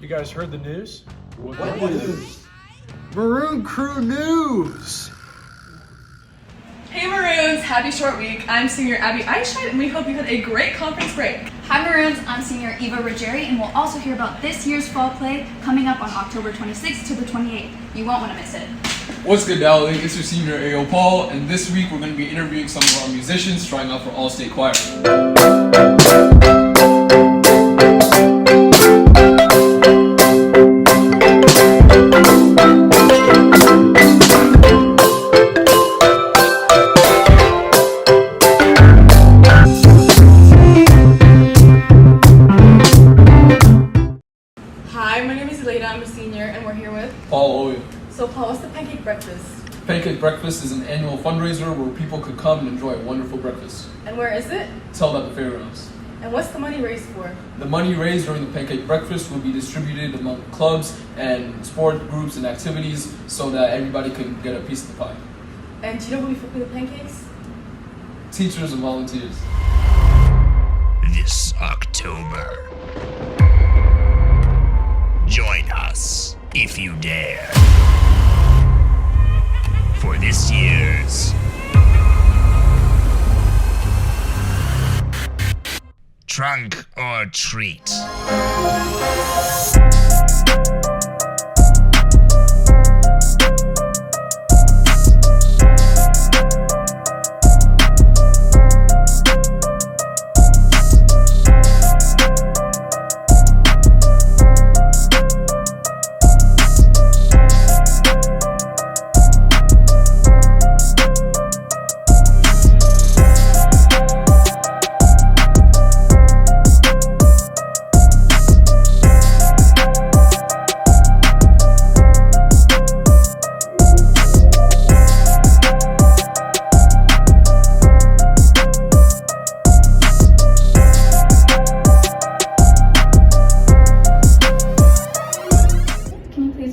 You guys heard the news? What news? Maroon Crew News! Hey Maroons, happy short week. I'm senior Abby Einstein and we hope you had a great conference break. Hi Maroons, I'm senior Eva Ruggieri and we'll also hear about this year's fall play coming up on October 26th to the 28th. You won't want to miss it. What's good, Dowling? It's your senior A.O. Paul, and this week we're going to be interviewing some of our musicians trying out for All-State Choir. Hi, my name is Elena. I'm a senior and we're here with Paul Oyo. So Paul, what's the pancake breakfast? Pancake Breakfast is an annual fundraiser where people could come and enjoy a wonderful breakfast. And where is it? It's held at the fairgrounds. And what's the money raised for? The money raised during the Pancake Breakfast will be distributed among clubs and sport groups and activities so that everybody can get a piece of the pie. And do you know who will be flipping the pancakes? Teachers and volunteers. This October. Join us, if you dare, for this year's Trunk or Treat.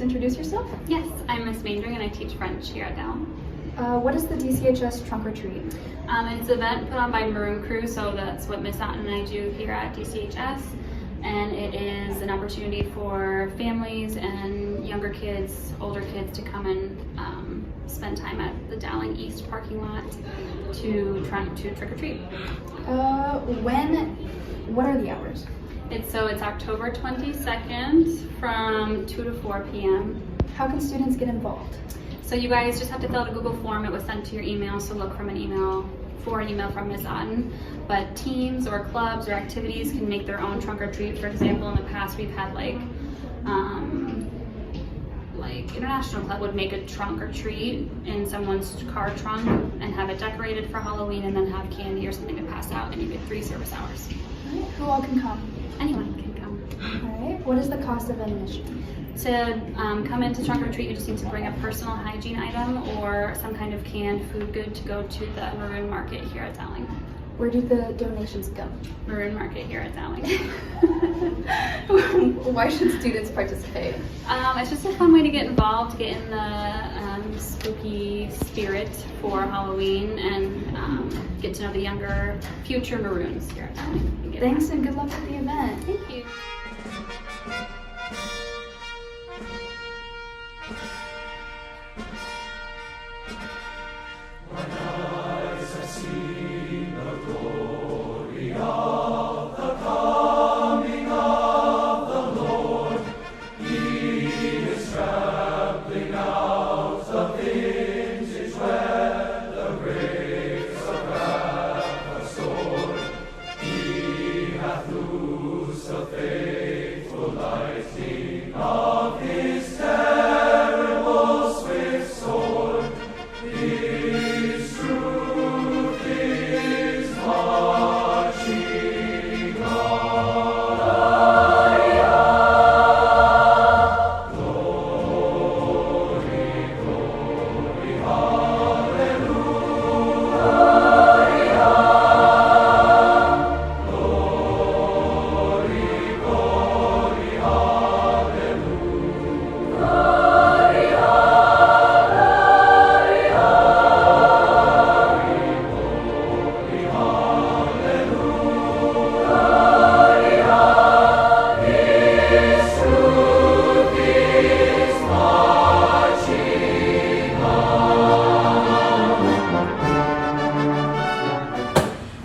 Introduce yourself. Yes, I'm Miss Maindring and I teach French here at Dell. What is the DCHS Trunk or Treat? It's an event put on by Maroon Crew, so that's what Miss Otten and I do here at DCHS. And it is an opportunity for families and younger kids, older kids to come and spend time at the Dowling East parking lot to trick or treat. What are the hours? It's October 22nd from 2 to 4 p.m. How can students get involved? So you guys just have to fill out a Google form. It was sent to your email, so look for an email from Ms. Otten. But teams or clubs or activities can make their own trunk or treat. For example, in the past we've had like International Club would make a trunk or treat in someone's car trunk and have it decorated for Halloween and then have candy or something to pass out, and you get 3 service hours. Who all can come? Anyone can come. All right. What is the cost of admission? To come into trunk or treat, you just need to bring a personal hygiene item or some kind of canned food good to go to the Maroon Market here at Dowling. Where do the donations go? Maroon Market here at Dowling. Why should students participate? It's just a fun way to get involved, to get in the spooky spirit for Halloween and get to know the younger future Maroons here at Dowling. Thanks and good luck with the event. Thank you. Loose a faithful life.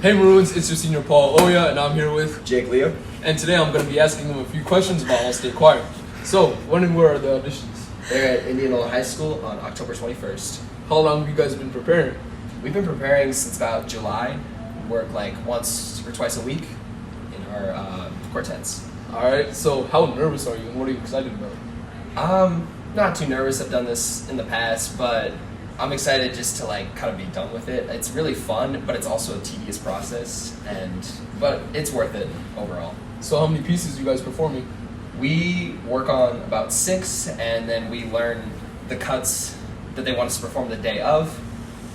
Hey Maroons, it's your senior Paul Oya, and I'm here with Jake Leo. and today I'm going to be asking them a few questions about All-State Choir. So, when and where are the auditions? They're at Indianola High School on October 21st. How long have you guys been preparing? We've been preparing since about July. We work like once or twice a week in our quartets. Alright, so how nervous are you and what are you excited about? Not too nervous. I've done this in the past, but I'm excited just to like kind of be done with it. It's really fun, but it's also a tedious process, but it's worth it overall. So how many pieces are you guys performing? We work on about 6, and then we learn the cuts that they want us to perform the day of,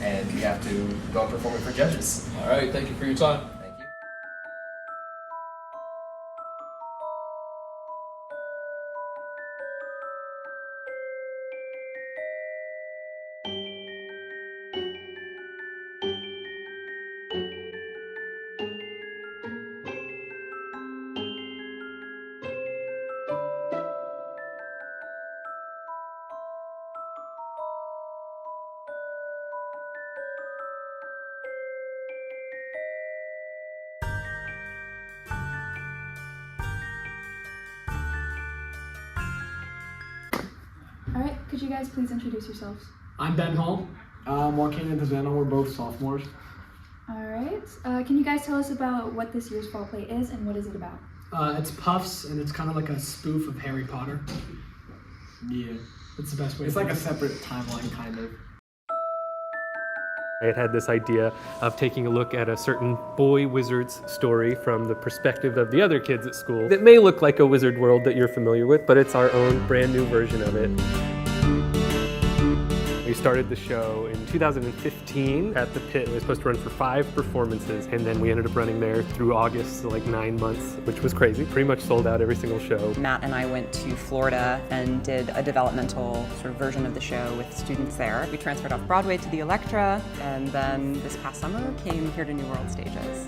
and we have to go and perform it for judges. Alright, thank you for your time. Thank you. Alright, could you guys please introduce yourselves? I'm Ben Hall. Joaquin and Tazana, we're both sophomores. Alright, can you guys tell us about what this year's fall play is and what is it about? It's Puffs, and it's kind of like a spoof of Harry Potter. Yeah. That's the best way. It's like a separate timeline, kind of. I had this idea of taking a look at a certain boy wizard's story from the perspective of the other kids at school. It may look like a wizard world that you're familiar with, but it's our own brand new version of it. We started the show in 2015 at the Pit. It was supposed to run for 5 performances, and then we ended up running there through August, so like 9 months, which was crazy. Pretty much sold out every single show. Matt and I went to Florida and did a developmental sort of version of the show with students there. We transferred off Broadway to the Electra, and then this past summer came here to New World Stages.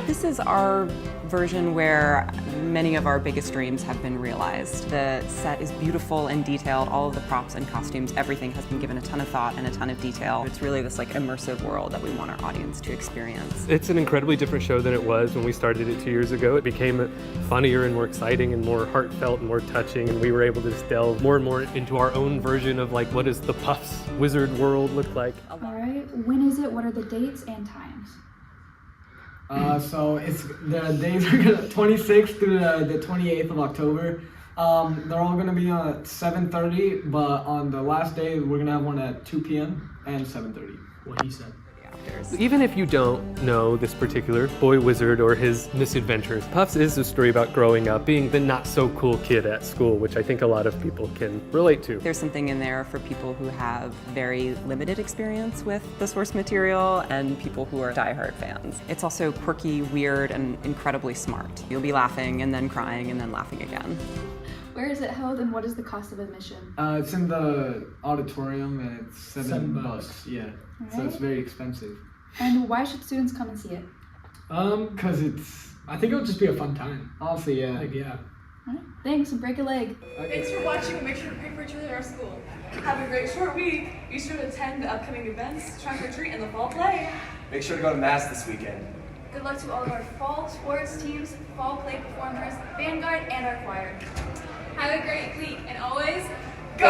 This is our version where many of our biggest dreams have been realized. The set is beautiful and detailed. All of the props and costumes, everything has been given a ton of thought and a ton of detail. It's really this like immersive world that we want our audience to experience. It's an incredibly different show than it was when we started it 2 years ago. It became funnier and more exciting and more heartfelt and more touching, and we were able to just delve more and more into our own version of like, what does the Puffs wizard world look like? Alright, when is it? What are the dates and times? So it's the days are gonna 26th through the 28th of October. They're all gonna be at 7:30, but on the last day we're gonna have one at 2 p.m. and 7:30. What he said. Even if you don't know this particular boy wizard or his misadventures, Puffs is a story about growing up, being the not so cool kid at school, which I think a lot of people can relate to. There's something in there for people who have very limited experience with the source material and people who are diehard fans. It's also quirky, weird, and incredibly smart. You'll be laughing and then crying and then laughing again. Where is it held and what is the cost of admission? It's in the auditorium and it's $7. $7. Yeah. Alright. So it's very expensive. And why should students come and see it? Cause I think it'll just be a fun time. honestly, yeah. Like, yeah. Alright, thanks and break a leg. Thanks for watching and make sure to pray for each other at our school. Have a great short week. Be sure to attend the upcoming events, trunk or treat, and the fall play. Make sure to go to Mass this weekend. Good luck to all of our fall sports teams, fall play performers, Vanguard, and our choir. Have a great week and always Go